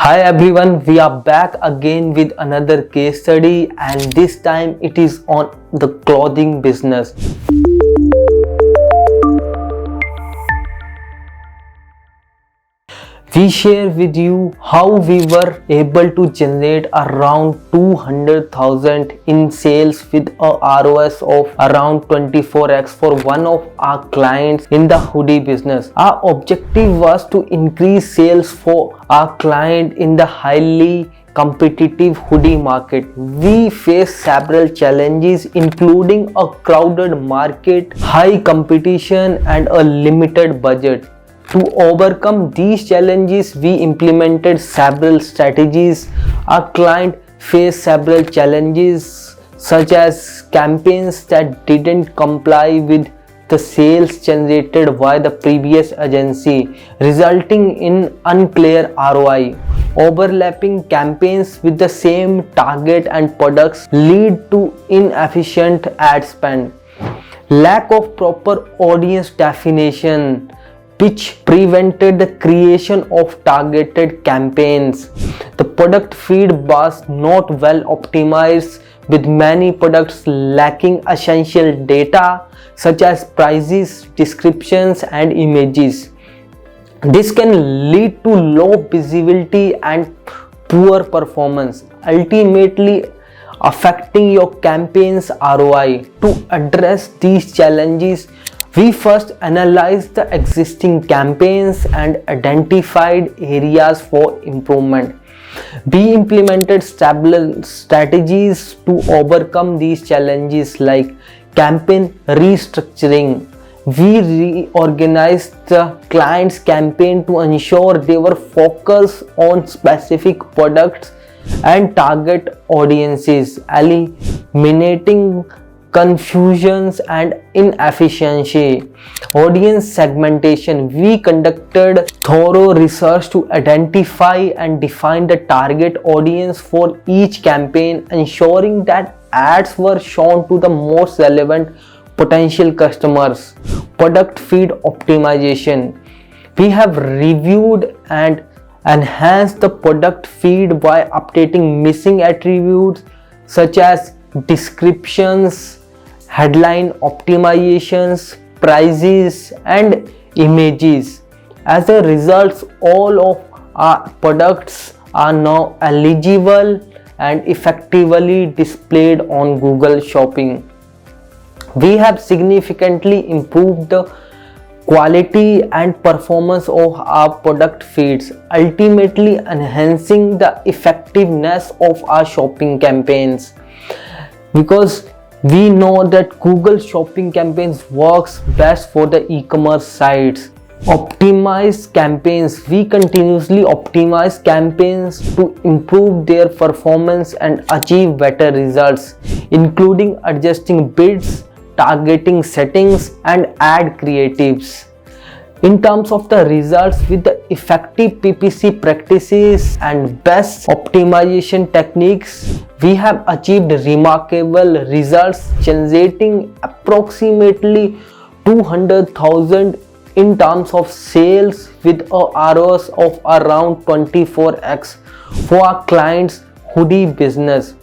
Hi everyone, we are back again with another case study, and this time it is on the clothing business. We share with you how we were able to generate around 200,000 in sales with a ROAS of around 24x for one of our clients in the hoodie business. Our objective was to increase sales for our client in the highly competitive hoodie market. We faced several challenges including a crowded market, high competition and a limited budget. To overcome these challenges, we implemented several strategies. Our client faced several challenges such as campaigns that didn't comply with the sales generated by the previous agency, resulting in unclear ROI. Overlapping campaigns with the same target and products lead to inefficient ad spend. Lack of proper audience definition, which prevented the creation of targeted campaigns. The product feed was not well optimized, with many products lacking essential data such as prices, descriptions, and images. This can lead to low visibility and poor performance, ultimately affecting your campaign's ROI. To address these challenges, we first analyzed the existing campaigns and identified areas for improvement. We implemented several strategies to overcome these challenges, like campaign restructuring. We reorganized the client's campaign to ensure they were focused on specific products and target audiences, eliminating confusions and inefficiency. Audience segmentation. We conducted thorough research to identify and define the target audience for each campaign, ensuring that ads were shown to the most relevant potential customers. Product feed optimization. We have reviewed and enhanced the product feed by updating missing attributes such as descriptions, headline optimizations, prices, and images. As a result, all of our products are now eligible and effectively displayed on Google Shopping. We have significantly improved the quality and performance of our product feeds, ultimately enhancing the effectiveness of our shopping campaigns. Because we know that Google Shopping campaigns works best for the e-commerce sites. Optimize campaigns. We continuously optimize campaigns to improve their performance and achieve better results, including adjusting bids, targeting settings, and ad creatives. In terms of the results, with the effective PPC practices and best optimization techniques, we have achieved remarkable results, generating approximately 200,000 in terms of sales with a ROAS of around 24x for our clients' hoodie business.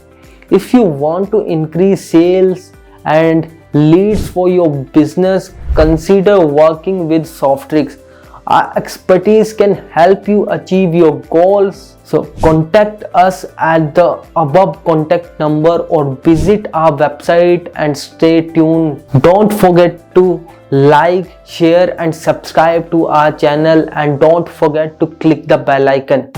If you want to increase sales and leads for your business, consider working with Softrix. Our expertise can help you achieve your goals. So contact us at the above contact number or visit our website and stay tuned. Don't forget to like, share and subscribe to our channel, and don't forget to click the bell icon.